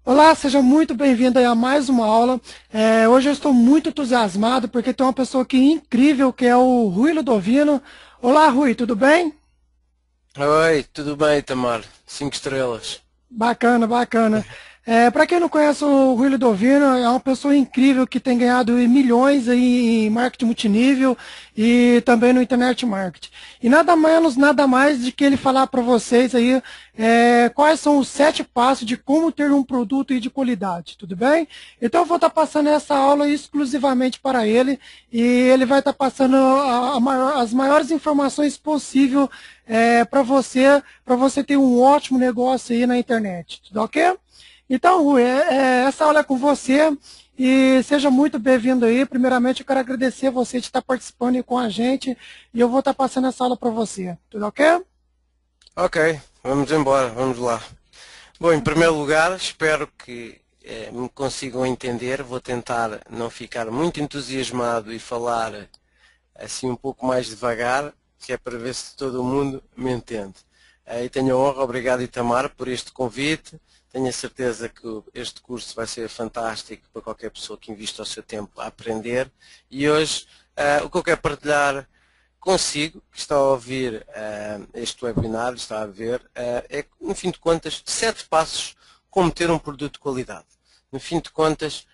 Olá, seja muito bem-vindo aí a mais uma aula. Hoje eu estou muito entusiasmado porque tem uma pessoa aqui incrível que é o Rui Ludovino. Olá, Rui, tudo bem? Oi, tudo bem, Tamar? 5 estrelas. Bacana, bacana. Para quem não conhece o Rui Ludovino, é uma pessoa incrível que tem ganhado milhões aí em marketing multinível e também no internet marketing. E nada menos, nada mais de que ele falar para vocês aí quais são os 7 passos de como ter um produto aí de qualidade, tudo bem? Então eu vou estar passando essa aula exclusivamente para ele e ele vai estar passando as maiores informações possível para você ter um ótimo negócio aí na internet, tudo ok? Então, Rui, essa aula é com você e seja muito bem-vindo aí. Primeiramente, eu quero agradecer você de estar participando aí com a gente e eu vou estar passando essa aula para você, tudo ok? Ok, vamos embora, vamos lá. Bom, em primeiro lugar, espero que me consigam entender. Vou tentar não ficar muito entusiasmado e falar assim um pouco mais devagar, que é para ver se todo mundo me entende. E tenho a honra, obrigado Itamar por este convite. Tenho a certeza que este curso vai ser fantástico para qualquer pessoa que invista o seu tempo a aprender. E hoje o que eu quero partilhar consigo, que está a ouvir este webinar, está a ver, é, no fim de contas, 7 passos como ter um produto de qualidade. No fim de contas,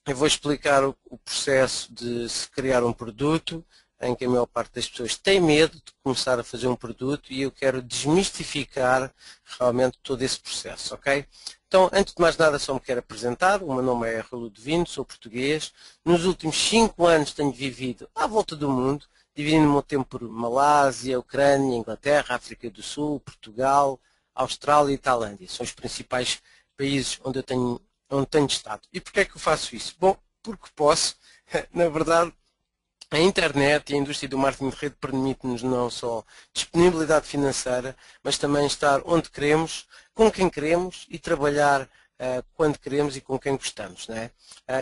eu vou explicar o processo de se criar um produto, em que a maior parte das pessoas tem medo de começar a fazer um produto e eu quero desmistificar realmente todo esse processo, ok? Então, antes de mais nada, só me quero apresentar. O meu nome é Rui Ludovino, sou português. Nos últimos 5 anos tenho vivido à volta do mundo, dividindo o meu tempo por Malásia, Ucrânia, Inglaterra, África do Sul, Portugal, Austrália e Tailândia. São os principais países onde tenho estado. E porquê é que eu faço isso? Bom, porque posso. Na verdade, a internet e a indústria do marketing de rede permite-nos não só disponibilidade financeira, mas também estar onde queremos, com quem queremos e trabalhar quando queremos e com quem gostamos. Né?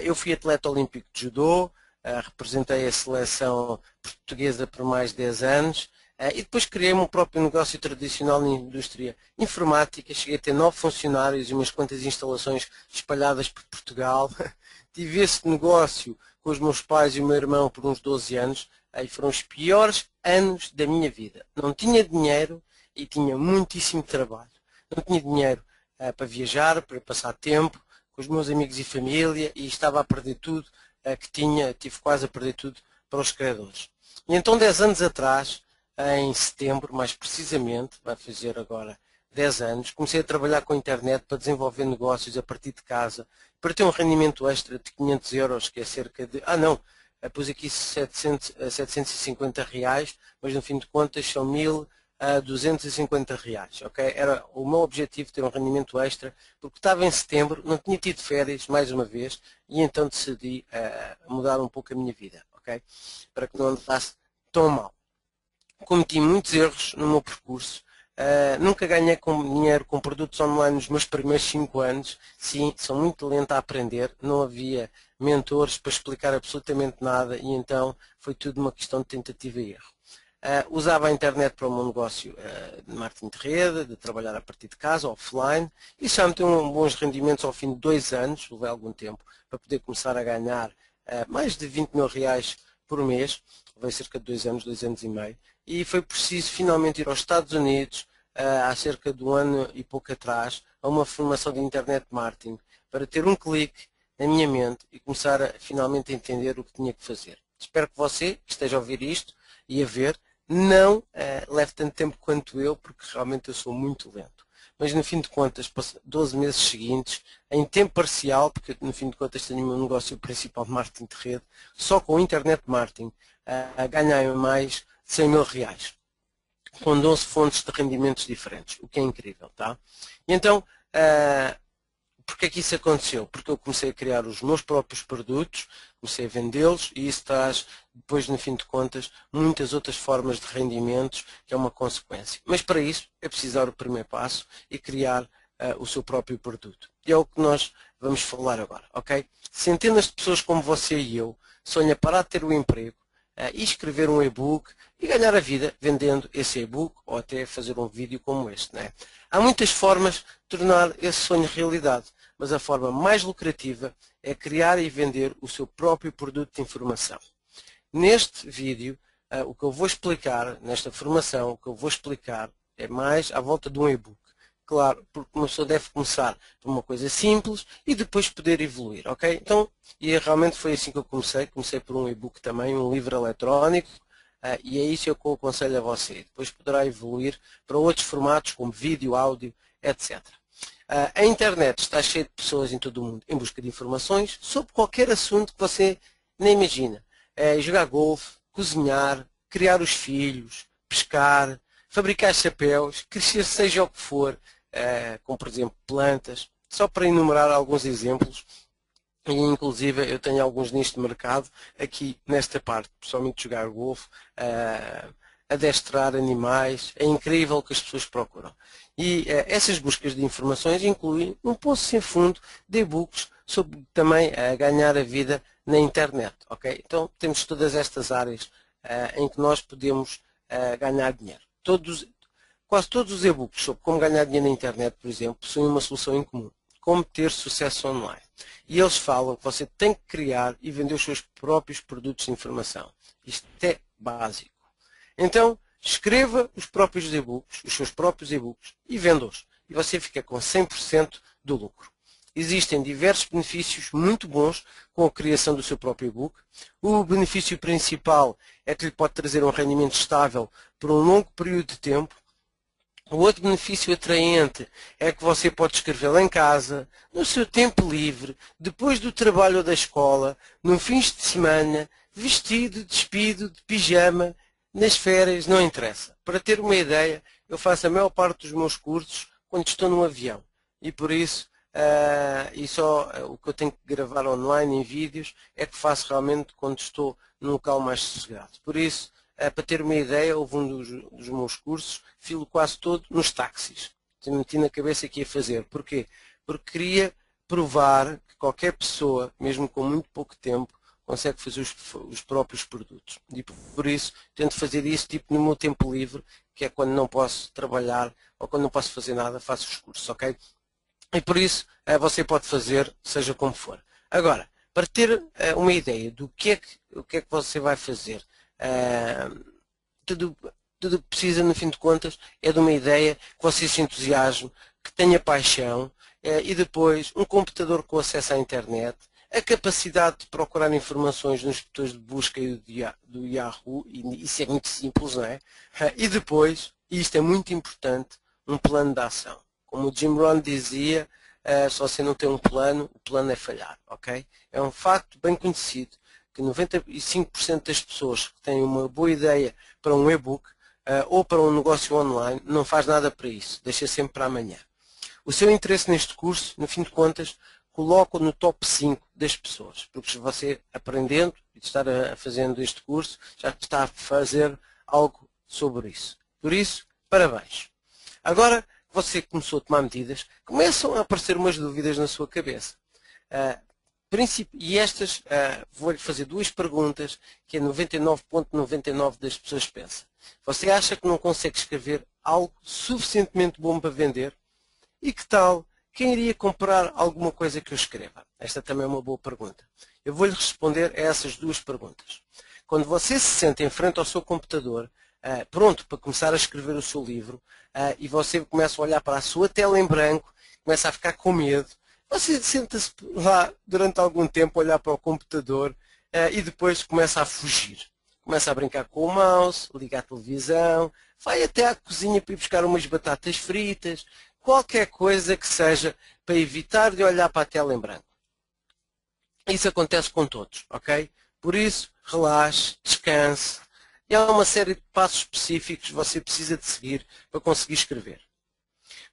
Eu fui atleta olímpico de judô, representei a seleção portuguesa por mais de 10 anos e depois criei o meu próprio negócio tradicional na indústria informática. Cheguei a ter 9 funcionários e umas quantas instalações espalhadas por Portugal. Tive esse negócio com os meus pais e o meu irmão por uns 12 anos, aí foram os piores anos da minha vida. Não tinha dinheiro e tinha muitíssimo trabalho. Não tinha dinheiro para viajar, para passar tempo com os meus amigos e família e estava a perder tudo que tinha, tive quase a perder tudo para os credores. E então 10 anos atrás, em setembro, mais precisamente, vai fazer agora 10 anos, comecei a trabalhar com a internet para desenvolver negócios a partir de casa, para ter um rendimento extra de 500 euros, que é cerca de... pus aqui 750 reais, mas no fim de contas são 1.250 reais. Okay? Era o meu objetivo ter um rendimento extra, porque estava em setembro, não tinha tido férias, mais uma vez, e então decidi mudar um pouco a minha vida, okay? Para que não andasse tão mal. Cometi muitos erros no meu percurso. Nunca ganhei dinheiro com produtos online nos meus primeiros 5 anos. Sim, sou muito lento a aprender. Não havia mentores para explicar absolutamente nada e então foi tudo uma questão de tentativa e erro. Usava a internet para o meu negócio de marketing de rede, de trabalhar a partir de casa, offline, e já me deu bons rendimentos ao fim de 2 anos, levei algum tempo, para poder começar a ganhar mais de 20 mil reais por mês, levei cerca de 2 anos, 2 anos e meio, e foi preciso finalmente ir aos Estados Unidos, há cerca de um ano e pouco atrás, a uma formação de internet marketing, para ter um clique na minha mente e começar finalmente a entender o que tinha que fazer. Espero que você, que esteja a ouvir isto e a ver, não leve tanto tempo quanto eu, porque realmente eu sou muito lento. Mas no fim de contas, 12 meses seguintes, em tempo parcial, porque no fim de contas tenho o meu negócio principal de marketing de rede, só com o internet marketing, ganhei mais de 100 mil reais, com 12 fontes de rendimentos diferentes, o que é incrível, tá? E então, porque é que isso aconteceu? Porque eu comecei a criar os meus próprios produtos, comecei a vendê-los e isso traz, depois, no fim de contas, muitas outras formas de rendimentos, que é uma consequência. Mas para isso é preciso dar o primeiro passo e criar o seu próprio produto. E é o que nós vamos falar agora, ok? Centenas de pessoas como você e eu sonham parar de ter o emprego, e escrever um e-book e ganhar a vida vendendo esse e-book ou até fazer um vídeo como este, né? Há muitas formas de tornar esse sonho realidade, mas a forma mais lucrativa é criar e vender o seu próprio produto de informação. Neste vídeo, o que eu vou explicar, nesta formação, o que eu vou explicar é mais à volta de um e-book. Claro, porque uma pessoa deve começar por uma coisa simples e depois poder evoluir, ok? Então, e realmente foi assim que eu comecei por um e-book também, um livro eletrónico, e é isso que eu aconselho a você. Depois poderá evoluir para outros formatos como vídeo, áudio, etc. A internet está cheia de pessoas em todo o mundo em busca de informações sobre qualquer assunto que você nem imagina. Jogar golfe, cozinhar, criar os filhos, pescar, fabricar chapéus, crescer seja o que for, como por exemplo plantas, só para enumerar alguns exemplos, e inclusive eu tenho alguns nichos de mercado aqui nesta parte, pessoalmente jogar golfe, adestrar animais, é incrível o que as pessoas procuram. E essas buscas de informações incluem um poço sem fundo de e-books sobre também ganhar a vida na internet, ok? Então temos todas estas áreas em que nós podemos ganhar dinheiro. Quase todos os e-books sobre como ganhar dinheiro na internet, por exemplo, possuem uma solução em comum: como ter sucesso online. E eles falam que você tem que criar e vender os seus próprios produtos de informação. Isto é básico. Então, escreva os seus próprios e-books e venda-os. E você fica com 100% do lucro. Existem diversos benefícios muito bons com a criação do seu próprio e-book. O benefício principal é que lhe pode trazer um rendimento estável por um longo período de tempo. O outro benefício atraente é que você pode escrevê-lo em casa, no seu tempo livre, depois do trabalho ou da escola, no fins de semana, vestido, despido, de pijama, nas férias, não interessa. Para ter uma ideia, eu faço a maior parte dos meus cursos quando estou num avião. E por isso, o que eu tenho que gravar online em vídeos é que faço realmente quando estou num local mais sossegado. Por isso, para ter uma ideia, houve um dos meus cursos, filo quase todo nos táxis. Meti na cabeça que ia fazer. Porquê? Porque queria provar que qualquer pessoa, mesmo com muito pouco tempo, consegue fazer os próprios produtos. E por isso, tento fazer isso tipo no meu tempo livre, que é quando não posso trabalhar ou quando não posso fazer nada, faço os cursos, ok? E por isso, você pode fazer, seja como for. Agora, para ter uma ideia do que é que você vai fazer, tudo o que precisa, no fim de contas, é de uma ideia que você se entusiasme, que tenha paixão, e depois um computador com acesso à internet, a capacidade de procurar informações nos botões de busca do Yahoo, e isso é muito simples, não é? E depois, e isto é muito importante, um plano de ação. Como o Jim Rohn dizia, se você não tem um plano, o plano é falhar, ok? É um facto bem conhecido que 95% das pessoas que têm uma boa ideia para um e-book ou para um negócio online não faz nada para isso, deixa sempre para amanhã. O seu interesse neste curso, no fim de contas, coloca-o no top 5 das pessoas, porque se você aprendendo e estar fazendo este curso, já está a fazer algo sobre isso. Por isso, parabéns. Agora que você começou a tomar medidas, começam a aparecer umas dúvidas na sua cabeça. E estas, vou-lhe fazer duas perguntas que 99,99% das pessoas pensam. Você acha que não consegue escrever algo suficientemente bom para vender? E que tal, quem iria comprar alguma coisa que eu escreva? Esta também é uma boa pergunta. Eu vou-lhe responder a essas duas perguntas. Quando você se senta em frente ao seu computador, pronto para começar a escrever o seu livro, e você começa a olhar para a sua tela em branco, começa a ficar com medo, você senta-se lá durante algum tempo a olhar para o computador e depois começa a fugir. Começa a brincar com o mouse, liga a televisão, vai até à cozinha para ir buscar umas batatas fritas, qualquer coisa que seja para evitar de olhar para a tela em branco. Isso acontece com todos, ok? Por isso, relaxe, descanse. E há uma série de passos específicos que você precisa de seguir para conseguir escrever.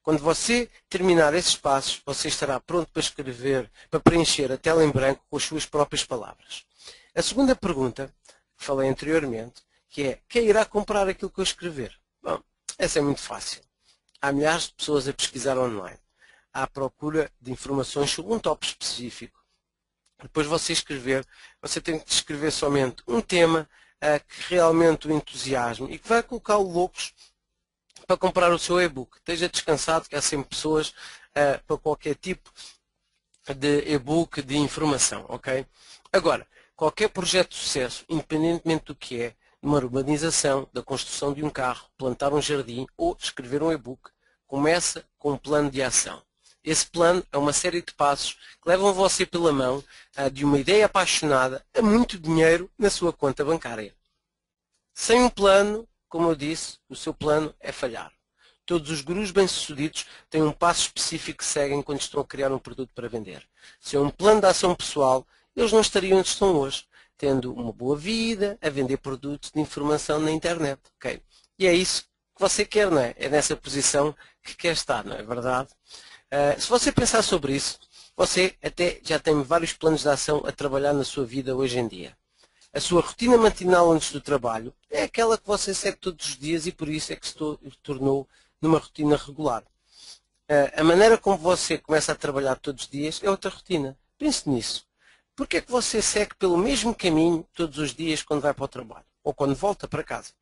Quando você terminar esses passos, você estará pronto para escrever, para preencher a tela em branco com as suas próprias palavras. A segunda pergunta, que falei anteriormente, que é: quem irá comprar aquilo que eu escrever? Bom, essa é muito fácil. Há milhares de pessoas a pesquisar online. À procura de informações sobre um tópico específico. Depois de você escrever, você tem que escrever somente um tema que realmente o entusiasme e que vai colocá-lo loucos para comprar o seu e-book. Esteja descansado que há sempre pessoas para qualquer tipo de e-book, de informação, ok? Agora, qualquer projeto de sucesso, independentemente do que é, uma urbanização, da construção de um carro, plantar um jardim ou escrever um e-book, começa com um plano de ação. Esse plano é uma série de passos que levam você pela mão de uma ideia apaixonada a muito dinheiro na sua conta bancária. Sem um plano, como eu disse, o seu plano é falhar. Todos os gurus bem-sucedidos têm um passo específico que seguem quando estão a criar um produto para vender. Se é um plano de ação pessoal, eles não estariam onde estão hoje, tendo uma boa vida, a vender produtos de informação na internet. Okay? E é isso que você quer, não é? É nessa posição que quer estar, não é verdade? Se você pensar sobre isso, você até já tem vários planos de ação a trabalhar na sua vida hoje em dia. A sua rotina matinal antes do trabalho é aquela que você segue todos os dias e por isso é que se tornou numa rotina regular. A maneira como você começa a trabalhar todos os dias é outra rotina. Pense nisso. Porque é que você segue pelo mesmo caminho todos os dias quando vai para o trabalho ou quando volta para casa?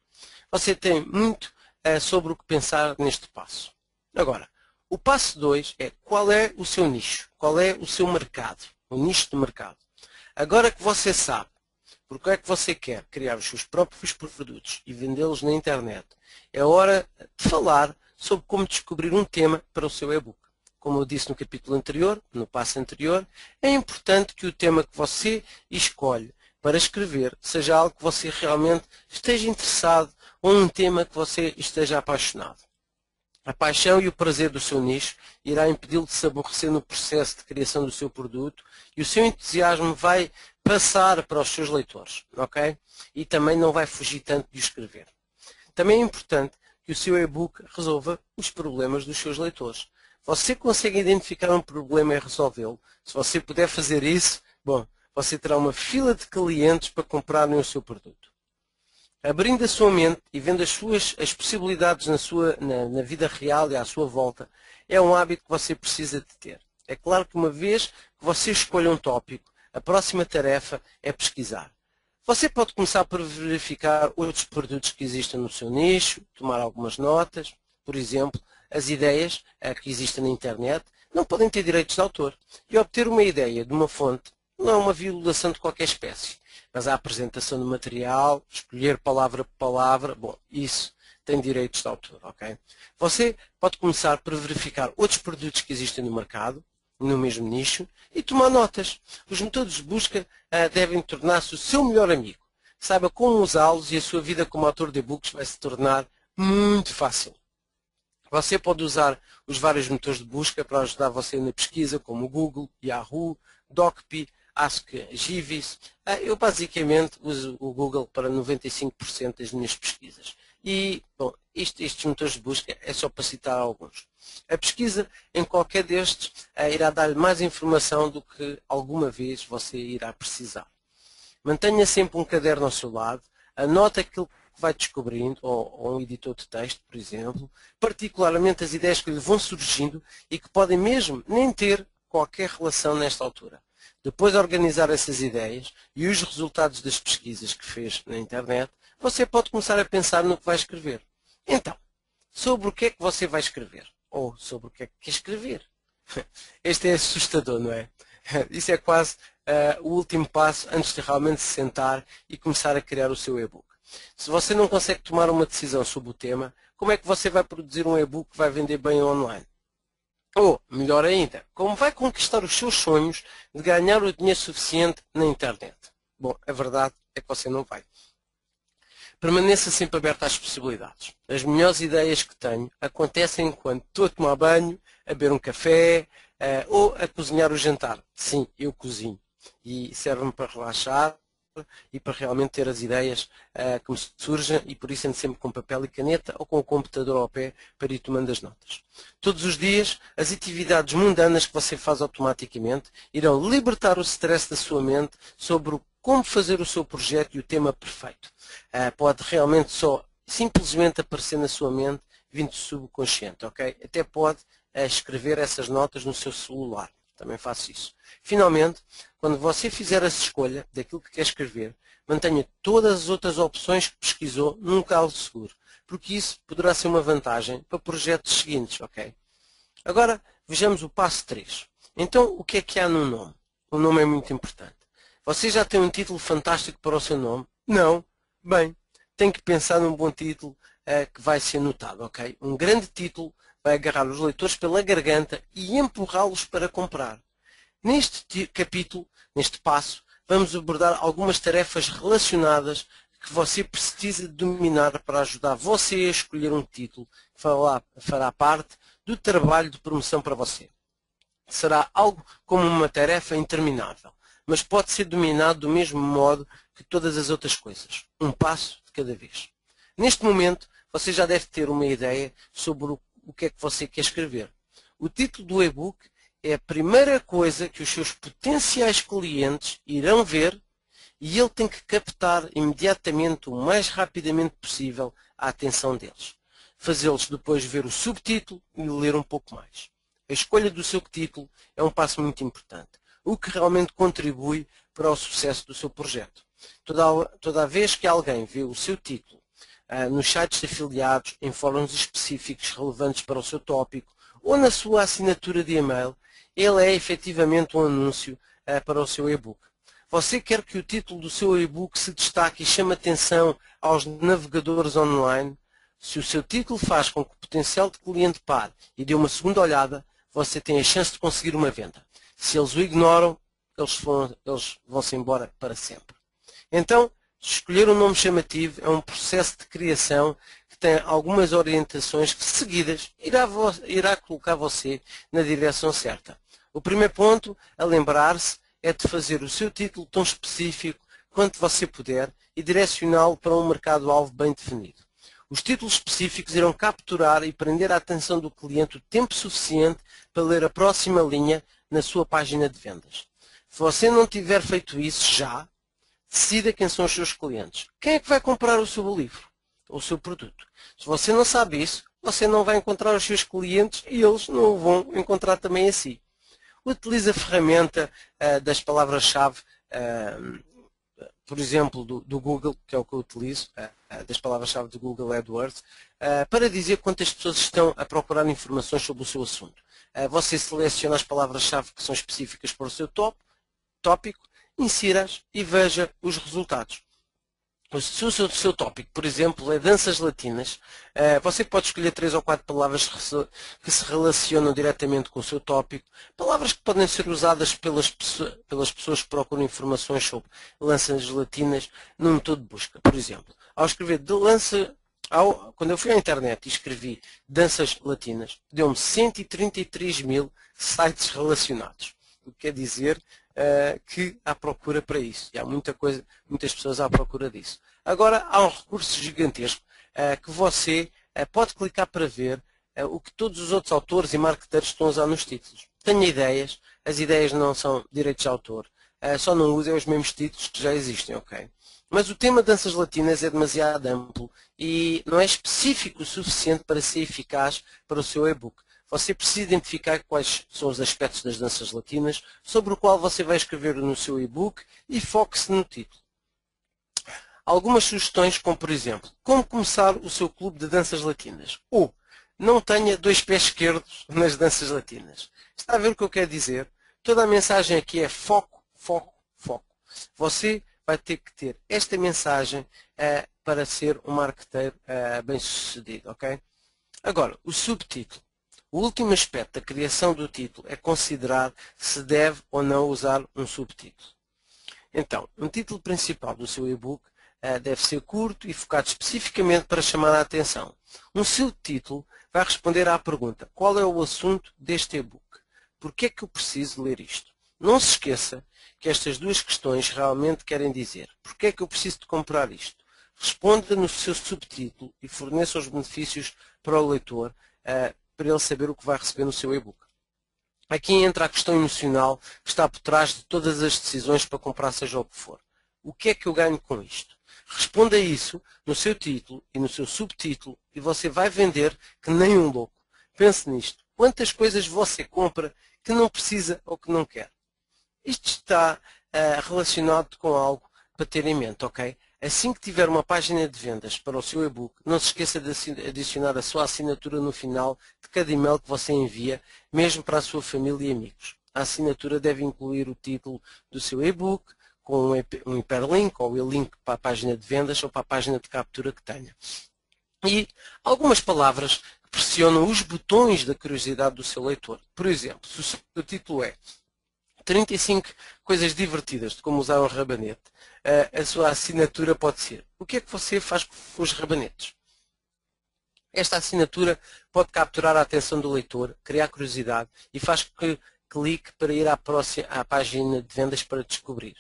Você tem muito sobre o que pensar neste passo. Agora, o passo 2 é qual é o seu nicho, qual é o seu mercado, o nicho de mercado. Agora que você sabe porque é que você quer criar os seus próprios produtos e vendê-los na internet, é hora de falar sobre como descobrir um tema para o seu e-book. Como eu disse no capítulo anterior, no passo anterior, é importante que o tema que você escolhe para escrever seja algo que você realmente esteja interessado ou um tema que você esteja apaixonado. A paixão e o prazer do seu nicho irá impedi-lo de se aborrecer no processo de criação do seu produto e o seu entusiasmo vai passar para os seus leitores, ok? E também não vai fugir tanto de o escrever. Também é importante que o seu e-book resolva os problemas dos seus leitores. Você consegue identificar um problema e resolvê-lo. Se você puder fazer isso, bom, você terá uma fila de clientes para comprarem o seu produto. Abrindo a sua mente e vendo as possibilidades na vida real e à sua volta, é um hábito que você precisa de ter. É claro que uma vez que você escolha um tópico, a próxima tarefa é pesquisar. Você pode começar por verificar outros produtos que existem no seu nicho, tomar algumas notas. Por exemplo, as ideias que existem na internet não podem ter direitos de autor. E obter uma ideia de uma fonte não é uma violação de qualquer espécie. Mas a apresentação do material, escolher palavra por palavra, bom, isso tem direitos de autor, ok? Você pode começar por verificar outros produtos que existem no mercado, no mesmo nicho, e tomar notas. Os motores de busca devem tornar-se o seu melhor amigo. Saiba como usá-los e a sua vida como autor de e-books vai se tornar muito fácil. Você pode usar os vários motores de busca para ajudar você na pesquisa, como o Google, Yahoo, Docpi, Ask Jeeves. Eu basicamente uso o Google para 95% das minhas pesquisas. E, bom, estes motores de busca é só para citar alguns. A pesquisa em qualquer destes irá dar-lhe mais informação do que alguma vez você irá precisar. Mantenha sempre um caderno ao seu lado, anote aquilo que vai descobrindo, ou um editor de texto, por exemplo, particularmente as ideias que lhe vão surgindo e que podem mesmo nem ter qualquer relação nesta altura. Depois de organizar essas ideias e os resultados das pesquisas que fez na internet, você pode começar a pensar no que vai escrever. Então, sobre o que é que você vai escrever? Ou sobre o que é que quer escrever? Este é assustador, não é? Isso é quase o último passo antes de realmente se sentar e começar a criar o seu e-book. Se você não consegue tomar uma decisão sobre o tema, como é que você vai produzir um e-book que vai vender bem online? Ou, melhor ainda, como vai conquistar os seus sonhos de ganhar o dinheiro suficiente na internet? Bom, a verdade é que você não vai. Permaneça sempre aberto às possibilidades. As melhores ideias que tenho acontecem enquanto estou a tomar banho, a beber um café ou a cozinhar o jantar. Sim, eu cozinho. E serve-me para relaxar e para realmente ter as ideias que me surgem e por isso ando sempre com papel e caneta ou com o computador ao pé para ir tomando as notas. Todos os dias, as atividades mundanas que você faz automaticamente irão libertar o stress da sua mente sobre como fazer o seu projeto e o tema perfeito. Pode realmente só simplesmente aparecer na sua mente vindo do subconsciente, ok? Até pode escrever essas notas no seu celular. também faço isso. Finalmente, quando você fizer a escolha daquilo que quer escrever, mantenha todas as outras opções que pesquisou num local seguro, porque isso poderá ser uma vantagem para projetos seguintes, ok? Agora, vejamos o passo 3. Então, o que há no nome? O nome é muito importante. Você já tem um título fantástico para o seu nome? Não? Bem, tem que pensar num bom título que vai ser notado, ok? Um grande título vai agarrar os leitores pela garganta e empurrá-los para comprar. Neste capítulo, neste passo, vamos abordar algumas tarefas relacionadas que você precisa dominar para ajudar você a escolher um título que fará parte do trabalho de promoção para você. Será algo como uma tarefa interminável, mas pode ser dominado do mesmo modo que todas as outras coisas, um passo de cada vez. Neste momento, você já deve ter uma ideia sobre o que é que você quer escrever. O título do e-book é a primeira coisa que os seus potenciais clientes irão ver e ele tem que captar imediatamente, o mais rapidamente possível, a atenção deles. Fazê-los depois ver o subtítulo e ler um pouco mais. A escolha do seu título é um passo muito importante, o que realmente contribui para o sucesso do seu projeto. Toda vez que alguém vê o seu título nos sites de afiliados, em fóruns específicos relevantes para o seu tópico ou na sua assinatura de e-mail, ele é efetivamente um anúncio para o seu e-book. Você quer que o título do seu e-book se destaque e chame atenção aos navegadores online? Se o seu título faz com que o potencial de cliente pare e dê uma segunda olhada, você tem a chance de conseguir uma venda. Se eles o ignoram, eles vão-se embora para sempre. Então, escolher um nome chamativo é um processo de criação que tem algumas orientações que, seguidas, irá colocar você na direção certa. O primeiro ponto a lembrar-se é de fazer o seu título tão específico quanto você puder e direcioná-lo para um mercado-alvo bem definido. Os títulos específicos irão capturar e prender a atenção do cliente o tempo suficiente para ler a próxima linha na sua página de vendas. Se você não tiver feito isso já, decida quem são os seus clientes. Quem é que vai comprar o seu livro ou o seu produto? Se você não sabe isso, você não vai encontrar os seus clientes e eles não o vão encontrar também a si. Utilize a ferramenta das palavras-chave, por exemplo, do Google, que é o que eu utilizo, das palavras-chave do Google AdWords, para dizer quantas pessoas estão a procurar informações sobre o seu assunto. Você seleciona as palavras-chave que são específicas para o seu tópico, insira-as e veja os resultados. Se o seu tópico, por exemplo, é danças latinas, você pode escolher 3 ou 4 palavras que se relacionam diretamente com o seu tópico, palavras que podem ser usadas pelas pessoas que procuram informações sobre danças latinas no motor de busca. Por exemplo, ao escrever quando eu fui à internet e escrevi danças latinas, deu-me 133.000 sites relacionados. O que quer dizer que há procura para isso. E há muitas pessoas à procura disso. Agora, há um recurso gigantesco que você pode clicar para ver o que todos os outros autores e marqueteiros estão a usar nos títulos. Tenha ideias, as ideias não são direitos de autor, só não usem os mesmos títulos que já existem, ok? Mas o tema danças latinas é demasiado amplo e não é específico o suficiente para ser eficaz para o seu e-book. Você precisa identificar quais são os aspectos das danças latinas sobre o qual você vai escrever no seu e-book e foque-se no título. Algumas sugestões, como por exemplo, como começar o seu clube de danças latinas? Ou, não tenha 2 pés esquerdos nas danças latinas. Está a ver o que eu quero dizer? Toda a mensagem aqui é foco, foco, foco. Você vai ter que ter esta mensagem para ser um marqueteiro bem-sucedido, ok? Agora, o subtítulo. O último aspecto da criação do título é considerar se deve ou não usar um subtítulo. Então, um título principal do seu e-book deve ser curto e focado especificamente para chamar a atenção. Um subtítulo vai responder à pergunta: qual é o assunto deste e-book? Por que é que eu preciso ler isto? Não se esqueça que estas duas questões realmente querem dizer: por que é que eu preciso de comprar isto? Responda no seu subtítulo e forneça os benefícios para o leitor para ele saber o que vai receber no seu e-book. Aqui entra a questão emocional que está por trás de todas as decisões para comprar seja o que for. O que é que eu ganho com isto? Responda isso no seu título e no seu subtítulo e você vai vender que nem um louco. Pense nisto. Quantas coisas você compra que não precisa ou que não quer. Isto está relacionado com algo para ter em mente, ok? Assim que tiver uma página de vendas para o seu e-book, não se esqueça de adicionar a sua assinatura no final de cada e-mail que você envia, mesmo para a sua família e amigos. A assinatura deve incluir o título do seu e-book, com um hiperlink ou o link para a página de vendas ou para a página de captura que tenha. E algumas palavras que pressionam os botões da curiosidade do seu leitor. Por exemplo, se o seu título é 35 coisas divertidas de como usar um rabanete, a sua assinatura pode ser: o que é que você faz com os rabanetes? Esta assinatura pode capturar a atenção do leitor, criar curiosidade e faz que clique para ir à página de vendas para descobrir.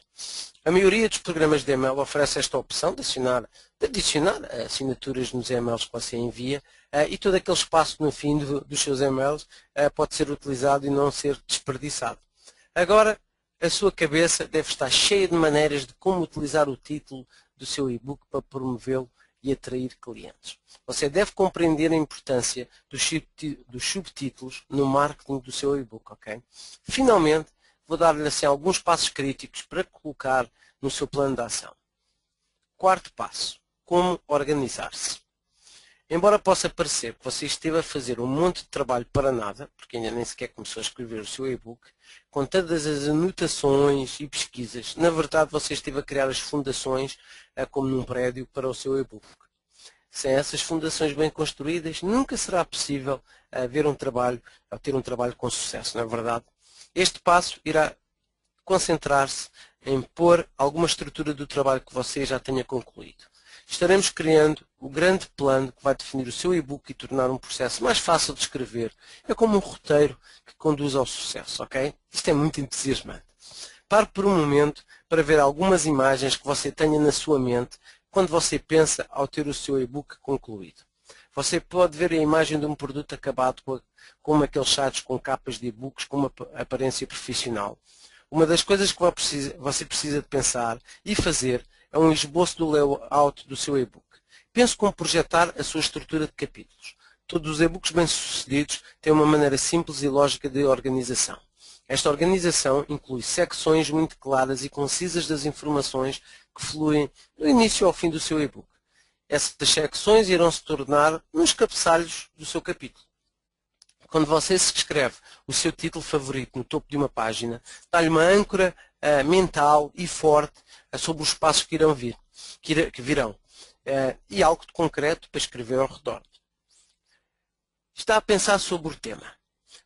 A maioria dos programas de e-mail oferece esta opção de adicionar assinaturas nos e-mails que você envia, e todo aquele espaço no fim dos seus e-mails pode ser utilizado e não ser desperdiçado. Agora, a sua cabeça deve estar cheia de maneiras de como utilizar o título do seu e-book para promovê-lo e atrair clientes. Você deve compreender a importância dos subtítulos no marketing do seu e-book, ok? Finalmente, vou dar-lhe assim alguns passos críticos para colocar no seu plano de ação. Quarto passo: como organizar-se. Embora possa parecer que você esteve a fazer um monte de trabalho para nada, porque ainda nem sequer começou a escrever o seu e-book, com todas as anotações e pesquisas, na verdade você esteve a criar as fundações como num prédio para o seu e-book. Sem essas fundações bem construídas, nunca será possível ter um trabalho com sucesso, não é verdade? Este passo irá concentrar-se em pôr alguma estrutura do trabalho que você já tenha concluído. Estaremos criando o grande plano que vai definir o seu e-book e tornar um processo mais fácil de escrever. É como um roteiro que conduz ao sucesso, ok? Isto é muito entusiasmante. Pare por um momento para ver algumas imagens que você tenha na sua mente quando você pensa ao ter o seu e-book concluído. Você pode ver a imagem de um produto acabado como aqueles sites com capas de e-books com uma aparência profissional. Uma das coisas que você precisa de pensar e fazer é um esboço do layout do seu e-book. Pense como projetar a sua estrutura de capítulos. Todos os e-books bem-sucedidos têm uma maneira simples e lógica de organização. Esta organização inclui secções muito claras e concisas das informações que fluem do início ao fim do seu e-book. Essas secções irão se tornar nos cabeçalhos do seu capítulo. Quando você se escreve o seu título favorito no topo de uma página, dá-lhe uma âncora mental e forte sobre os passos que virão, e algo de concreto para escrever ao redor. Está a pensar sobre o tema.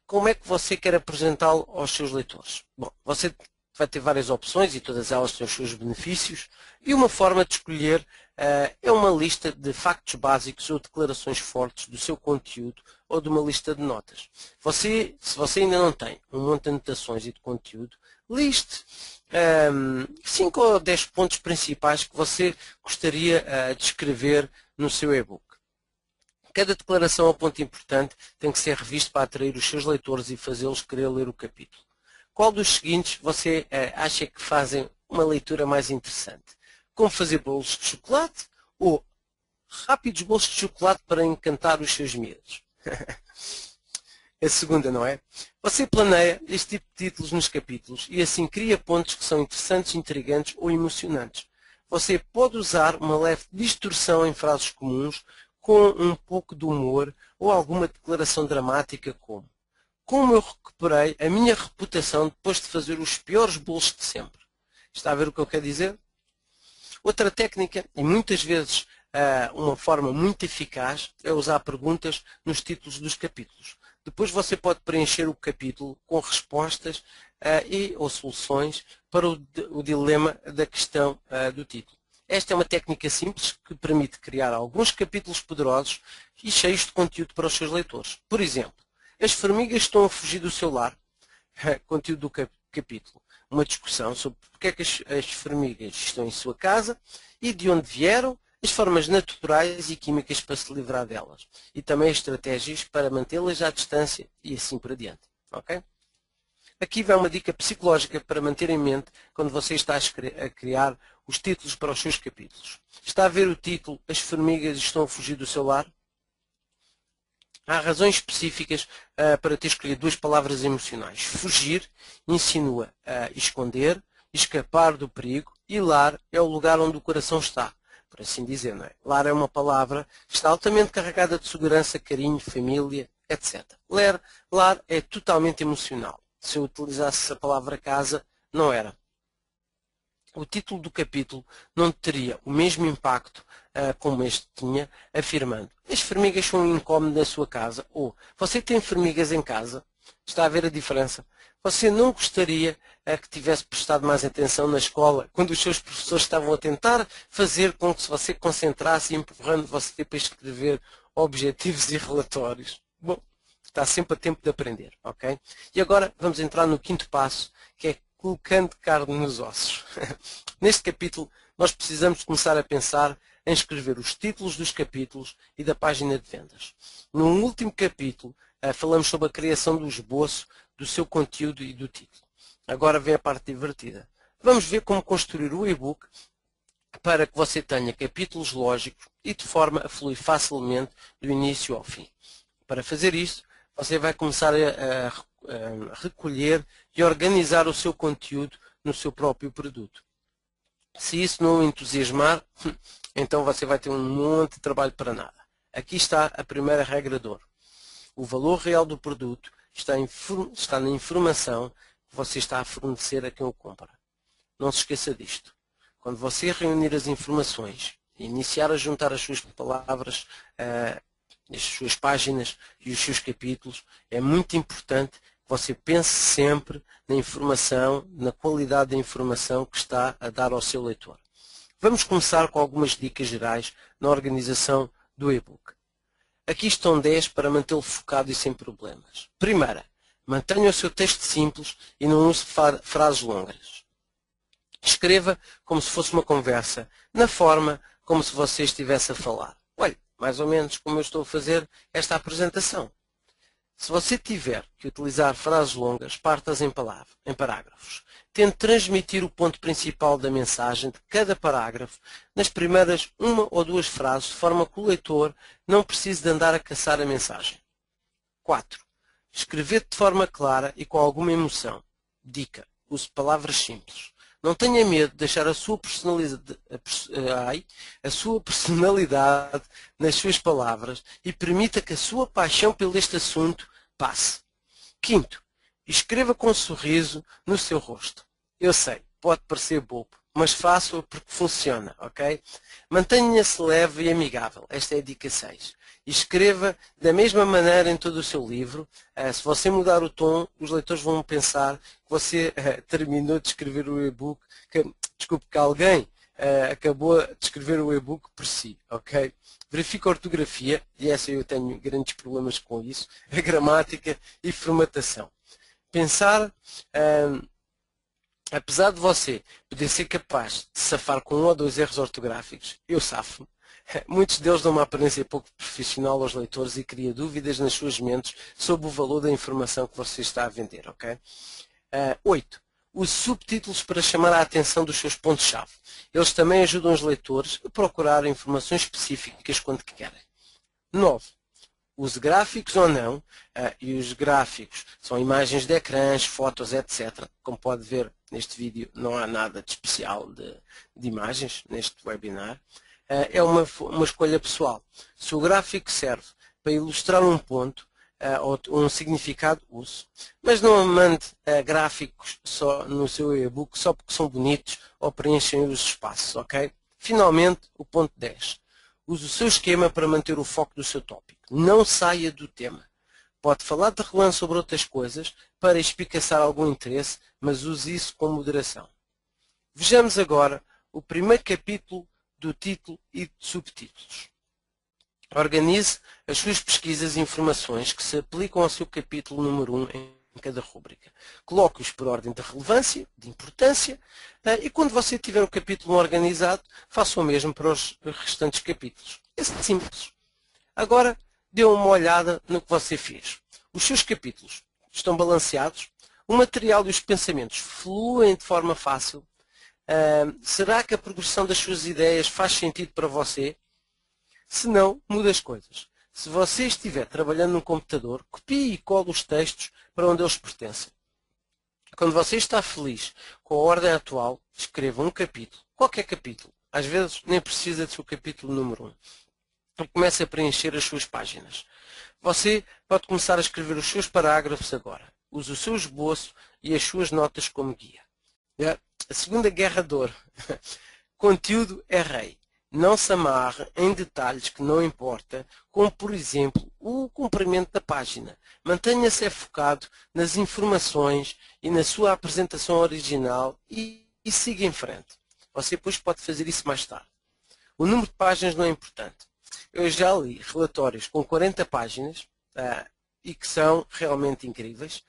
Como é que você quer apresentá-lo aos seus leitores? Bom, você vai ter várias opções e todas elas têm os seus benefícios, e uma forma de escolher é uma lista de factos básicos ou declarações fortes do seu conteúdo ou de uma lista de notas. Se você ainda não tem um monte de anotações e de conteúdo, liste 5 ou 10 pontos principais que você gostaria de escrever no seu e-book. Cada declaração ou ponto importante tem que ser revisto para atrair os seus leitores e fazê-los querer ler o capítulo. Qual dos seguintes você acha que fazem uma leitura mais interessante? Como fazer bolos de chocolate ou rápidos bolos de chocolate para encantar os seus miúdos? A segunda, não é? Você planeia este tipo de títulos nos capítulos e assim cria pontos que são interessantes, intrigantes ou emocionantes. Você pode usar uma leve distorção em frases comuns com um pouco de humor ou alguma declaração dramática como eu recuperei a minha reputação depois de fazer os piores bolos de sempre. Está a ver o que eu quero dizer? Outra técnica, e muitas vezes uma forma muito eficaz, é usar perguntas nos títulos dos capítulos. Depois você pode preencher o capítulo com respostas ou soluções para o dilema da questão do título. Esta é uma técnica simples que permite criar alguns capítulos poderosos e cheios de conteúdo para os seus leitores. Por exemplo, as formigas estão a fugir do seu lar. Conteúdo do capítulo. Uma discussão sobre porque é que as formigas estão em sua casa e de onde vieram, as formas naturais e químicas para se livrar delas. E também estratégias para mantê-las à distância e assim por adiante. Okay? Aqui vai uma dica psicológica para manter em mente quando você está a criar os títulos para os seus capítulos. Está a ver o título As formigas estão a fugir do seu lar? Há razões específicas para ter escolhido duas palavras emocionais. Fugir insinua esconder, escapar do perigo, e lar é o lugar onde o coração está, por assim dizer, não é? Lar é uma palavra que está altamente carregada de segurança, carinho, família, etc. Lar é totalmente emocional. Se eu utilizasse a palavra casa, não era. O título do capítulo não teria o mesmo impacto como este tinha, afirmando: as formigas são um incómodo na sua casa, ou você tem formigas em casa? Está a ver a diferença? Você não gostaria que tivesse prestado mais atenção na escola, quando os seus professores estavam a tentar fazer com que você concentrasse, empurrando você para escrever objetivos e relatórios? Bom, está sempre a tempo de aprender, ok? E agora vamos entrar no quinto passo, que é colocando carne nos ossos. Neste capítulo, nós precisamos começar a pensar em escrever os títulos dos capítulos e da página de vendas. No último capítulo, falamos sobre a criação do esboço, do seu conteúdo e do título. Agora vem a parte divertida. Vamos ver como construir o e-book para que você tenha capítulos lógicos e de forma a fluir facilmente do início ao fim. Para fazer isto, você vai começar a recolher e organizar o seu conteúdo no seu próprio produto. Se isso não o entusiasmar, então você vai ter um monte de trabalho para nada. Aqui está a primeira regra de ouro. O valor real do produto está na informação que você está a fornecer a quem o compra. Não se esqueça disto. Quando você reunir as informações e iniciar a juntar as suas palavras, as suas páginas e os seus capítulos, é muito importante que você pense sempre na informação, na qualidade da informação que está a dar ao seu leitor. Vamos começar com algumas dicas gerais na organização do e-book. Aqui estão 10 para mantê-lo focado e sem problemas. Primeira, mantenha o seu texto simples e não use frases longas. Escreva como se fosse uma conversa, na forma como se você estivesse a falar. Olha, mais ou menos como eu estou a fazer esta apresentação. Se você tiver que utilizar frases longas, parta-as em parágrafos. Tente transmitir o ponto principal da mensagem de cada parágrafo nas primeiras uma ou duas frases, de forma que o leitor não precise de andar a caçar a mensagem. 4. Escrever de forma clara e com alguma emoção. Dica: use palavras simples. Não tenha medo de deixar a sua personalidade nas suas palavras e permita que a sua paixão pelo este assunto passe. 5. Escreva com um sorriso no seu rosto. Eu sei, pode parecer bobo, mas faça-o porque funciona, ok? Mantenha-se leve e amigável. Esta é a dica 6. Escreva da mesma maneira em todo o seu livro. Se você mudar o tom, os leitores vão pensar que você terminou de escrever o e-book, que alguém acabou de escrever o e-book por si, ok? Verifique a ortografia, e essa eu tenho grandes problemas com isso, a gramática e formatação. Pensar, apesar de você poder ser capaz de safar com 1 ou 2 erros ortográficos, eu safo. Muitos deles dão uma aparência pouco profissional aos leitores e cria dúvidas nas suas mentes sobre o valor da informação que você está a vender, ok? 8. Use subtítulos para chamar a atenção dos seus pontos-chave. Eles também ajudam os leitores a procurar informações específicas quando querem. 9. Use gráficos ou não, e os gráficos são imagens de ecrãs, fotos, etc. Como pode ver neste vídeo, não há nada de especial de imagens neste webinar. É uma escolha pessoal. Se o gráfico serve para ilustrar um ponto ou um significado, use. Mas não mande gráficos só no seu e-book só porque são bonitos ou preenchem os espaços, ok? Finalmente, o ponto 10. Use o seu esquema para manter o foco do seu tópico. Não saia do tema. Pode falar de relance sobre outras coisas para espicaçar algum interesse, mas use isso com moderação. Vejamos agora o primeiro capítulo do título e de subtítulos. Organize as suas pesquisas e informações que se aplicam ao seu capítulo número 1 em cada rúbrica. Coloque-os por ordem de relevância, de importância, e quando você tiver o capítulo organizado, faça o mesmo para os restantes capítulos. É simples. Agora, dê uma olhada no que você fez. Os seus capítulos estão balanceados? O material e os pensamentos fluem de forma fácil? Será que a progressão das suas ideias faz sentido para você? Se não, mude as coisas. Se você estiver trabalhando num computador, copie e cole os textos para onde eles pertencem. Quando você está feliz com a ordem atual, escreva um capítulo, qualquer capítulo. Às vezes nem precisa de ser o capítulo número 1. E comece a preencher as suas páginas. Você pode começar a escrever os seus parágrafos agora. Use o seu esboço e as suas notas como guia. A Segunda Guerra de Ouro. Conteúdo é rei. Não se amarre em detalhes que não importa, como por exemplo o comprimento da página. Mantenha-se focado nas informações e na sua apresentação original e siga em frente. Você depois pode fazer isso mais tarde. O número de páginas não é importante. Eu já li relatórios com 40 páginas e que são realmente incríveis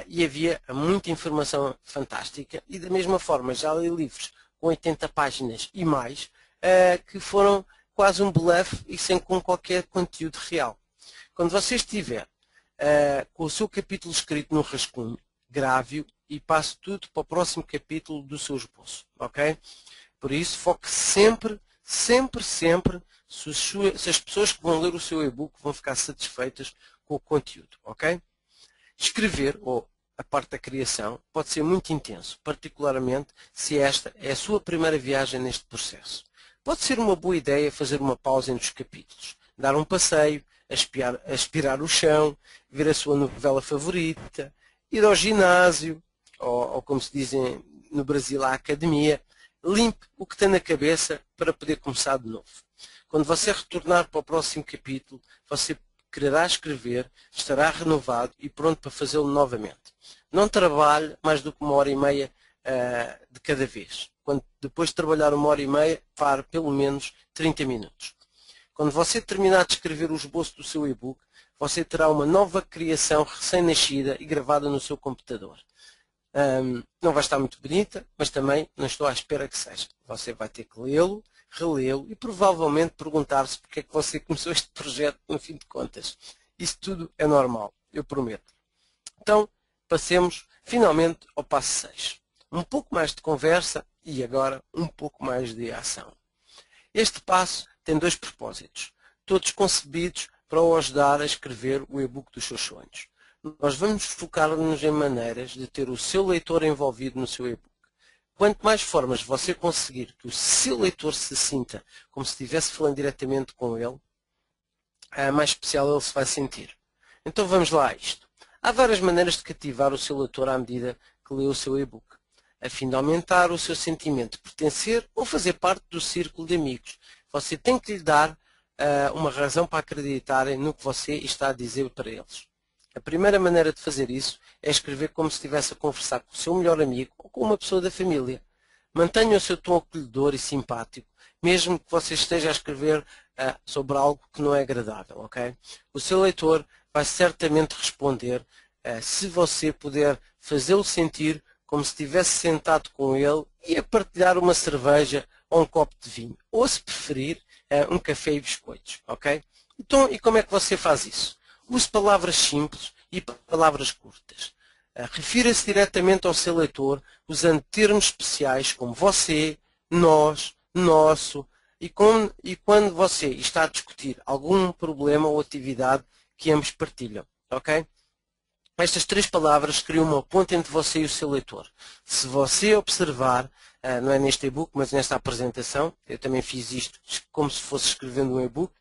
e havia muita informação fantástica e da mesma forma já li livros com 80 páginas e mais que foram quase um bluff e sem com qualquer conteúdo real. Quando você estiver com o seu capítulo escrito no rascunho, grave-o e passe tudo para o próximo capítulo do seu esboço, ok? Por isso, foque sempre se as pessoas que vão ler o seu e-book vão ficar satisfeitas com o conteúdo, ok? Escrever, ou a parte da criação, pode ser muito intenso, particularmente se esta é a sua primeira viagem neste processo. Pode ser uma boa ideia fazer uma pausa entre os capítulos, dar um passeio, aspirar o chão, ver a sua novela favorita, ir ao ginásio, ou como se dizem no Brasil, à academia. Limpe o que tem na cabeça para poder começar de novo. Quando você retornar para o próximo capítulo, você quererá escrever, estará renovado e pronto para fazê-lo novamente. Não trabalhe mais do que 1h30 de cada vez. Depois de trabalhar 1h30, pare pelo menos 30 minutos. Quando você terminar de escrever o esboço do seu e-book, você terá uma nova criação recém-nascida e gravada no seu computador. Não vai estar muito bonita, mas também não estou à espera que seja. Você vai ter que lê-lo, relê-lo e provavelmente perguntar-se porque é que você começou este projeto no fim de contas. Isso tudo é normal, eu prometo. Então, passemos finalmente ao passo 6. Um pouco mais de conversa e agora um pouco mais de ação. Este passo tem 2 propósitos, todos concebidos para o ajudar a escrever o e-book dos seus sonhos. Nós vamos focar-nos em maneiras de ter o seu leitor envolvido no seu e-book. Quanto mais formas você conseguir que o seu leitor se sinta como se estivesse falando diretamente com ele, mais especial ele se vai sentir. Então vamos lá a isto. Há várias maneiras de cativar o seu leitor à medida que lê o seu e-book, a fim de aumentar o seu sentimento de pertencer ou fazer parte do círculo de amigos. Você tem que lhe dar uma razão para acreditarem no que você está a dizer para eles. A primeira maneira de fazer isso é escrever como se estivesse a conversar com o seu melhor amigo ou com uma pessoa da família. Mantenha o seu tom acolhedor e simpático, mesmo que você esteja a escrever sobre algo que não é agradável, ok? O seu leitor vai certamente responder se você puder fazê-lo sentir como se estivesse sentado com ele e a partilhar uma cerveja ou um copo de vinho, ou se preferir, um café e biscoitos, ok? Então, e como é que você faz isso? Use palavras simples e palavras curtas. Refira-se diretamente ao seu leitor usando termos especiais como você, nós, nosso e quando você está a discutir algum problema ou atividade que ambos partilham. Ok? Estas 3 palavras criam uma ponte entre você e o seu leitor. Se você observar, não é neste e-book, mas nesta apresentação, eu também fiz isto como se fosse escrevendo um e-book,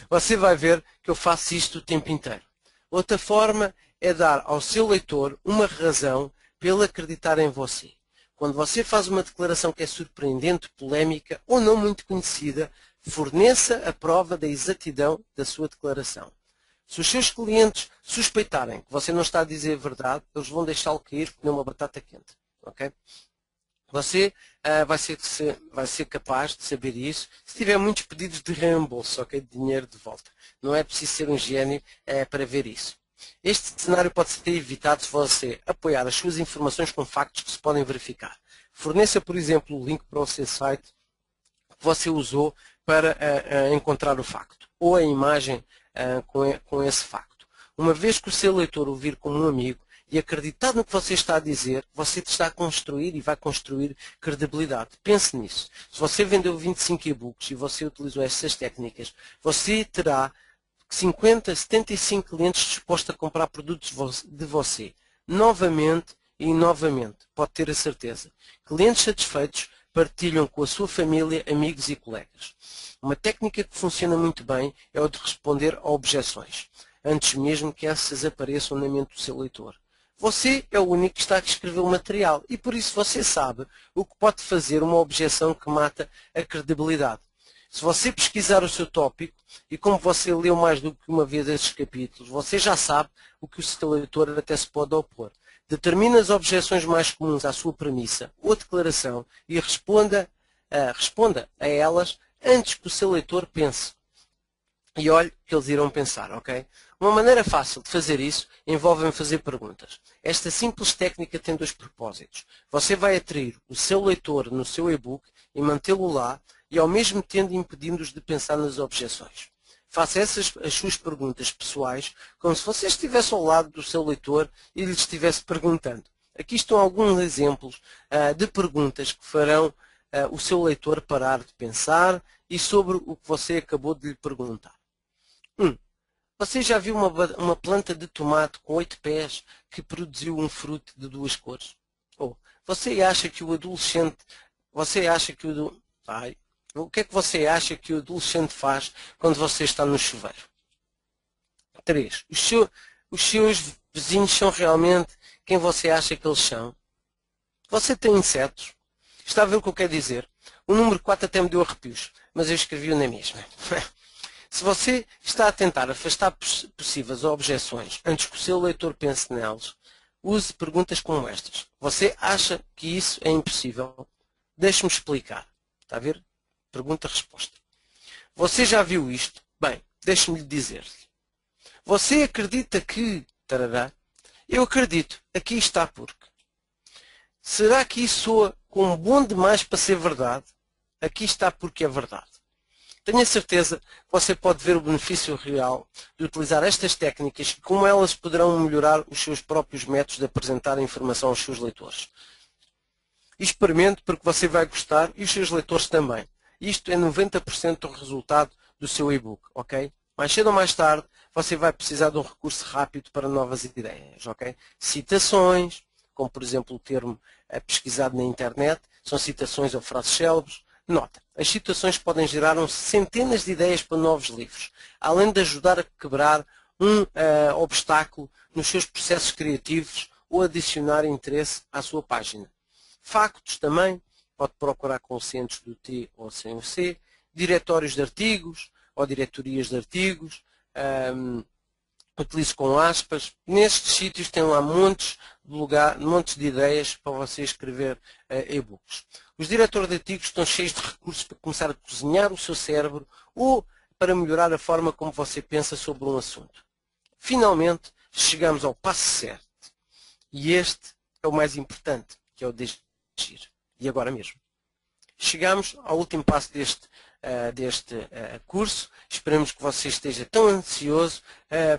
você vai ver que eu faço isto o tempo inteiro. Outra forma é dar ao seu leitor uma razão para ele acreditar em você. Quando você faz uma declaração que é surpreendente, polémica ou não muito conhecida, forneça a prova da exatidão da sua declaração. Se os seus clientes suspeitarem que você não está a dizer a verdade, eles vão deixá-lo cair como uma batata quente. Okay? Você vai ser capaz de saber isso se tiver muitos pedidos de reembolso, okay? De dinheiro de volta. Não é preciso ser um gênio para ver isso. Este cenário pode ser evitado se você apoiar as suas informações com factos que se podem verificar. Forneça, por exemplo, o link para o seu site que você usou para encontrar o facto, ou a imagem com esse facto. Uma vez que o seu leitor o vir como um amigo, e acreditar no que você está a dizer, você está a construir e vai construir credibilidade. Pense nisso. Se você vendeu 25 e-books e você utilizou estas técnicas, você terá 50, 75 clientes dispostos a comprar produtos de você. Novamente e novamente, pode ter a certeza. Clientes satisfeitos partilham com a sua família, amigos e colegas. Uma técnica que funciona muito bem é o de responder a objeções, antes mesmo que essas apareçam na mente do seu leitor. Você é o único que está a escrever o material e por isso você sabe o que pode fazer uma objeção que mata a credibilidade. Se você pesquisar o seu tópico, e como você leu mais do que uma vez esses capítulos, você já sabe o que o seu leitor até se pode opor. Determine as objeções mais comuns à sua premissa ou declaração e responda a elas antes que o seu leitor pense. E olhe que eles irão pensar, ok? Uma maneira fácil de fazer isso envolve fazer perguntas. Esta simples técnica tem dois propósitos. Você vai atrair o seu leitor no seu e-book e mantê-lo lá e ao mesmo tempo impedindo-os de pensar nas objeções. Faça as suas perguntas pessoais como se você estivesse ao lado do seu leitor e lhe estivesse perguntando. Aqui estão alguns exemplos de perguntas que farão o seu leitor parar de pensar e sobre o que você acabou de lhe perguntar. 1. Você já viu uma planta de tomate com 8 pés que produziu um fruto de 2 cores? Ou você acha que o adolescente... O que é que você acha que o adolescente faz quando você está no chuveiro? 3. Os seus vizinhos são realmente quem você acha que eles são? Você tem insetos? Está a ver o que eu quero dizer? O número 4 até me deu arrepios, mas eu escrevi-o na mesma. Se você está a tentar afastar possíveis objeções antes que o seu leitor pense nelas, use perguntas como estas. Você acha que isso é impossível? Deixe-me explicar. Está a ver? Pergunta-resposta. Você já viu isto? Bem, deixe-me dizer-lhe. Você acredita que... Tarará. Eu acredito. Aqui está porque. Será que isso soa como bom demais para ser verdade? Aqui está porque é verdade. Tenho a certeza que você pode ver o benefício real de utilizar estas técnicas e como elas poderão melhorar os seus próprios métodos de apresentar a informação aos seus leitores. Experimente porque você vai gostar e os seus leitores também. Isto é 90% do resultado do seu e-book, ok? Mais cedo ou mais tarde, você vai precisar de um recurso rápido para novas ideias, ok? Citações, como por exemplo o termo pesquisado na internet, são citações ou frases célebres. Nota, as citações podem gerar centenas de ideias para novos livros, além de ajudar a quebrar um obstáculo nos seus processos criativos ou adicionar interesse à sua página. Factos também, pode procurar conscientes do T ou sem o C, diretórios de artigos ou diretorias de artigos, utilize com aspas. Nestes sítios tem lá montes de ideias para você escrever e-books. Os diretores de artigos estão cheios de recursos para começar a cozinhar o seu cérebro ou para melhorar a forma como você pensa sobre um assunto. Finalmente, chegamos ao passo certo. E este é o mais importante, que é o de agir. E agora mesmo. Chegamos ao último passo deste curso. Esperamos que você esteja tão ansioso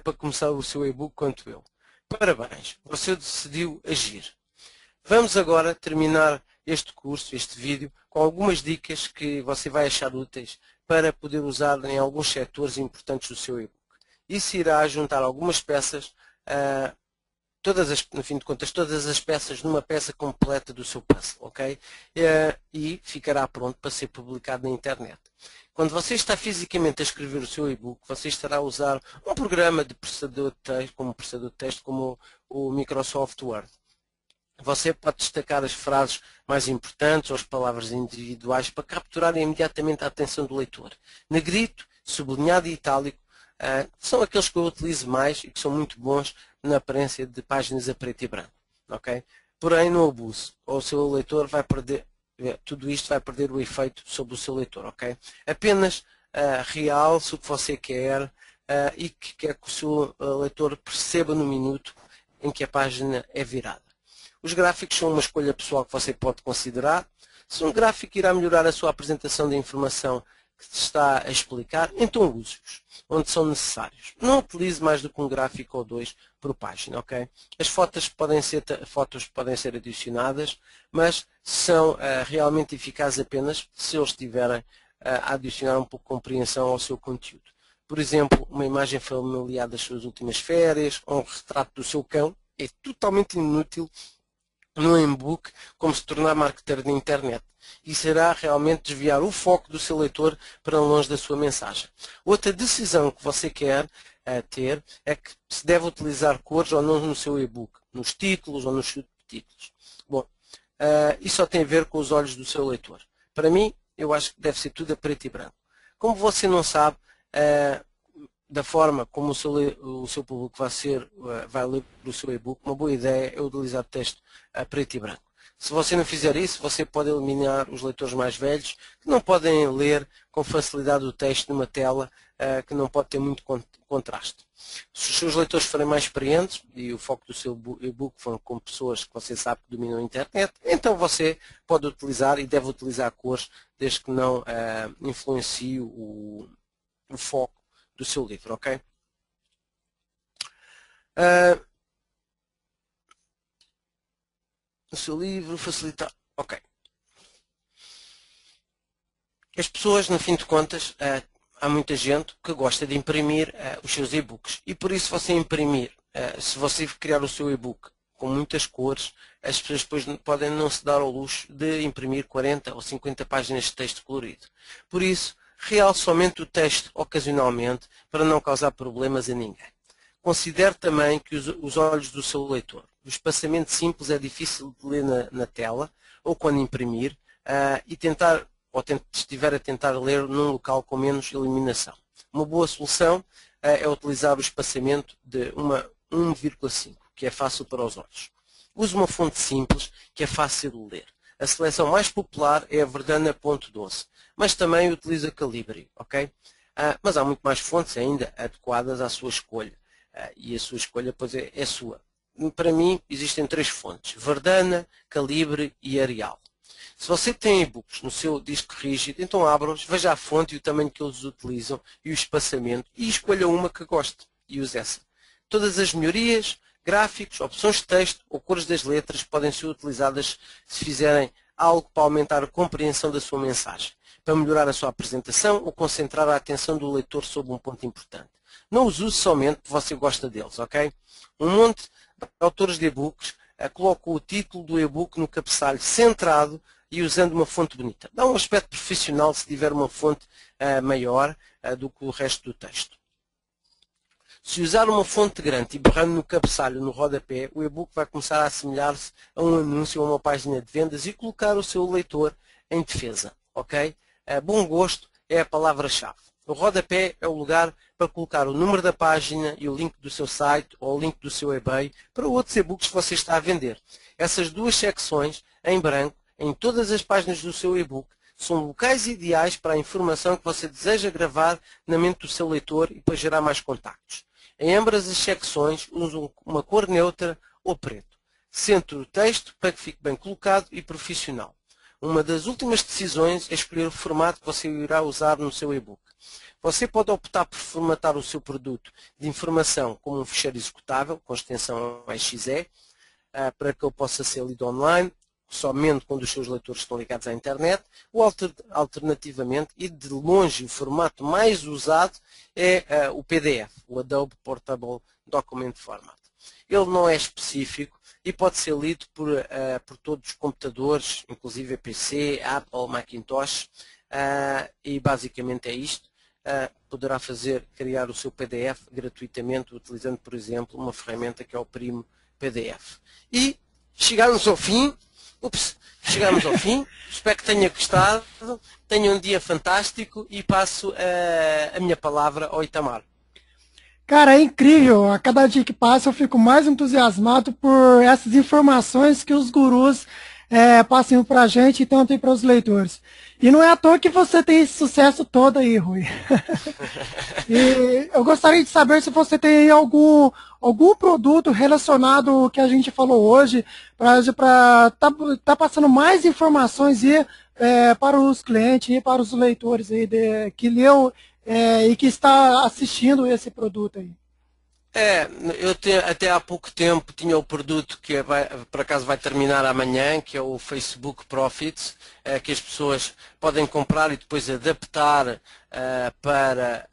para começar o seu e-book quanto eu. Parabéns, você decidiu agir. Vamos agora terminar este curso, este vídeo, com algumas dicas que você vai achar úteis para poder usar em alguns setores importantes do seu e-book. Isso irá juntar algumas peças, no fim de contas, todas as peças numa peça completa do seu puzzle, ok? E ficará pronto para ser publicado na internet. Quando você está fisicamente a escrever o seu e-book, você estará a usar um programa de processador de texto, como o Microsoft Word. Você pode destacar as frases mais importantes ou as palavras individuais para capturar imediatamente a atenção do leitor. Negrito, sublinhado e itálico são aqueles que eu utilizo mais e que são muito bons na aparência de páginas a preto e branco. Okay? Porém, não abuse, ou o seu leitor vai perder, tudo isto vai perder o efeito sobre o seu leitor. Okay? Apenas realce o que você quer e que quer que o seu leitor perceba no minuto em que a página é virada. Os gráficos são uma escolha pessoal que você pode considerar. Se um gráfico irá melhorar a sua apresentação de informação que se está a explicar, então use-os, onde são necessários. Não utilize mais do que um gráfico ou dois por página, ok? As fotos podem ser adicionadas, mas são realmente eficazes apenas se eles estiverem a adicionar um pouco de compreensão ao seu conteúdo. Por exemplo, uma imagem familiar das suas últimas férias, ou um retrato do seu cão, é totalmente inútil no e-book como se tornar marketeer de internet. E será realmente desviar o foco do seu leitor para longe da sua mensagem. Outra decisão que você quer ter é que se deve utilizar cores ou não no seu e-book, nos títulos ou nos subtítulos. Bom, isso só tem a ver com os olhos do seu leitor. Para mim, eu acho que deve ser tudo a preto e branco. Como você não sabe da forma como o seu público vai ler o seu e-book, uma boa ideia é utilizar texto a preto e branco. Se você não fizer isso, você pode eliminar os leitores mais velhos que não podem ler com facilidade o texto numa tela que não pode ter muito contraste. Se os seus leitores forem mais experientes e o foco do seu e-book for com pessoas que você sabe que dominam a internet, então você pode utilizar e deve utilizar cores desde que não influencie o foco do seu livro, ok? O seu livro facilitar, ok. As pessoas, no fim de contas, há muita gente que gosta de imprimir os seus e-books e por isso você imprimir, se você criar o seu e-book com muitas cores, as pessoas depois podem não se dar ao luxo de imprimir 40 ou 50 páginas de texto colorido. Por isso, realce somente o texto ocasionalmente para não causar problemas a ninguém. Considere também que os olhos do seu leitor. O espaçamento simples é difícil de ler na tela ou quando imprimir e tentar, ou estiver a tentar ler num local com menos iluminação. Uma boa solução é utilizar o espaçamento de 1,5, que é fácil para os olhos. Use uma fonte simples que é fácil de ler. A seleção mais popular é a Verdana Ponto Doce, mas também utiliza Calibri, ok? Mas há muito mais fontes ainda adequadas à sua escolha. E a sua escolha, pois, é sua. Para mim, existem 3 fontes: Verdana, Calibre e Arial. Se você tem e-books no seu disco rígido, então abra-os, veja a fonte e o tamanho que eles utilizam e o espaçamento e escolha uma que goste e use essa. Todas as melhorias, gráficos, opções de texto ou cores das letras podem ser utilizadas se fizerem algo para aumentar a compreensão da sua mensagem, para melhorar a sua apresentação ou concentrar a atenção do leitor sobre um ponto importante. Não os use somente porque você gosta deles, ok? Um monte de autores de e-books colocam o título do e-book no cabeçalho centrado e usando uma fonte bonita. Dá um aspecto profissional se tiver uma fonte maior do que o resto do texto. Se usar uma fonte grande e borrando no cabeçalho no rodapé, o e-book vai começar a assemelhar-se a um anúncio ou uma página de vendas e colocar o seu leitor em defesa, ok? Bom gosto é a palavra-chave. O rodapé é o lugar para colocar o número da página e o link do seu site ou o link do seu eBay para outros e-books que você está a vender. Essas 2 secções, em branco, em todas as páginas do seu e-book, são locais ideais para a informação que você deseja gravar na mente do seu leitor e para gerar mais contactos. Em ambas as secções, usam uma cor neutra ou preto. Centre o texto para que fique bem colocado e profissional. Uma das últimas decisões é escolher o formato que você irá usar no seu e-book. Você pode optar por formatar o seu produto de informação como um ficheiro executável, com extensão .exe, para que ele possa ser lido online, somente quando os seus leitores estão ligados à internet, ou alternativamente, e de longe o formato mais usado é o PDF, o Adobe Portable Document Format. Ele não é específico e pode ser lido por todos os computadores, inclusive PC, Apple, Macintosh, e basicamente é isto. Poderá criar o seu PDF gratuitamente, utilizando, por exemplo, uma ferramenta que é o Primo PDF. E chegamos ao fim. Chegamos ao fim. Espero que tenha gostado. Tenha um dia fantástico e passo a minha palavra ao Itamar. Cara, é incrível. A cada dia que passa eu fico mais entusiasmado por essas informações que os gurus passam para a gente e também para os leitores. E não é à toa que você tem esse sucesso todo aí, Rui. E eu gostaria de saber se você tem algum produto relacionado ao que a gente falou hoje, para tá passando mais informações para os clientes e para os leitores aí que leu e que está assistindo esse produto aí. Até há pouco tempo tinha o produto que por acaso vai terminar amanhã, que é o Facebook Profits, que as pessoas podem comprar e depois adaptar para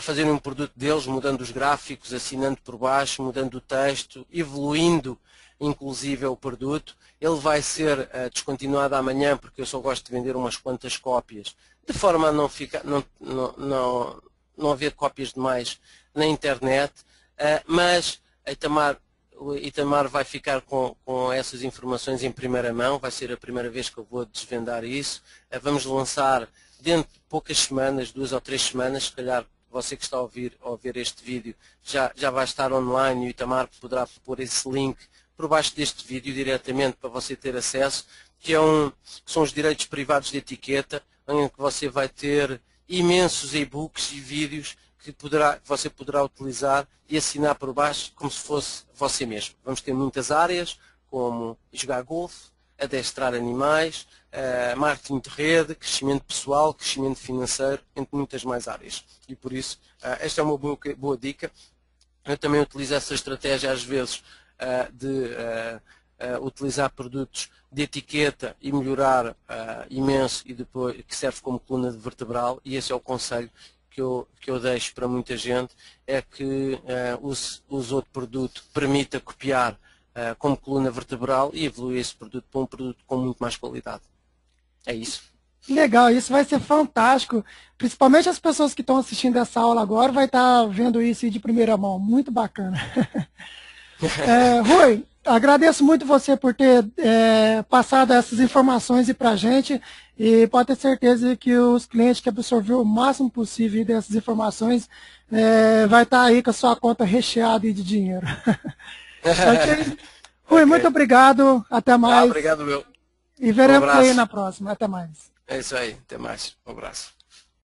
fazerem um produto deles, mudando os gráficos, assinando por baixo, mudando o texto, evoluindo inclusive o produto. Ele vai ser descontinuado amanhã porque eu só gosto de vender umas quantas cópias, de forma a não haver cópias demais na internet, mas o Itamar vai ficar com essas informações em primeira mão, vai ser a primeira vez que eu vou desvendar isso. Vamos lançar dentro de poucas semanas, 2 ou 3 semanas, se calhar você que está a ver este vídeo já vai estar online e o Itamar poderá pôr esse link por baixo deste vídeo diretamente para você ter acesso, que são os direitos privados de etiqueta, em que você vai ter imensos e-books e vídeos que você poderá utilizar e assinar por baixo como se fosse você mesmo. Vamos ter muitas áreas, como jogar golfe, adestrar animais, marketing de rede, crescimento pessoal, crescimento financeiro, entre muitas mais áreas. E por isso, esta é uma boa dica. Eu também utilizo essa estratégia às vezes de utilizar produtos de etiqueta e melhorar imenso, e depois que serve como coluna vertebral, e esse é o conselho que eu deixo para muita gente, é que use outro produto que permita copiar como coluna vertebral e evoluir esse produto para um produto com muito mais qualidade. É isso. Legal, isso vai ser fantástico, principalmente as pessoas que estão assistindo essa aula agora vai estar vendo isso de primeira mão, muito bacana. Rui, agradeço muito você por ter passado essas informações para a gente, e pode ter certeza que os clientes que absorveram o máximo possível dessas informações vai estar aí com a sua conta recheada de dinheiro. Okay? Rui, muito obrigado, até mais. Obrigado, meu. E veremos aí na próxima, até mais. É isso aí, até mais. Um abraço.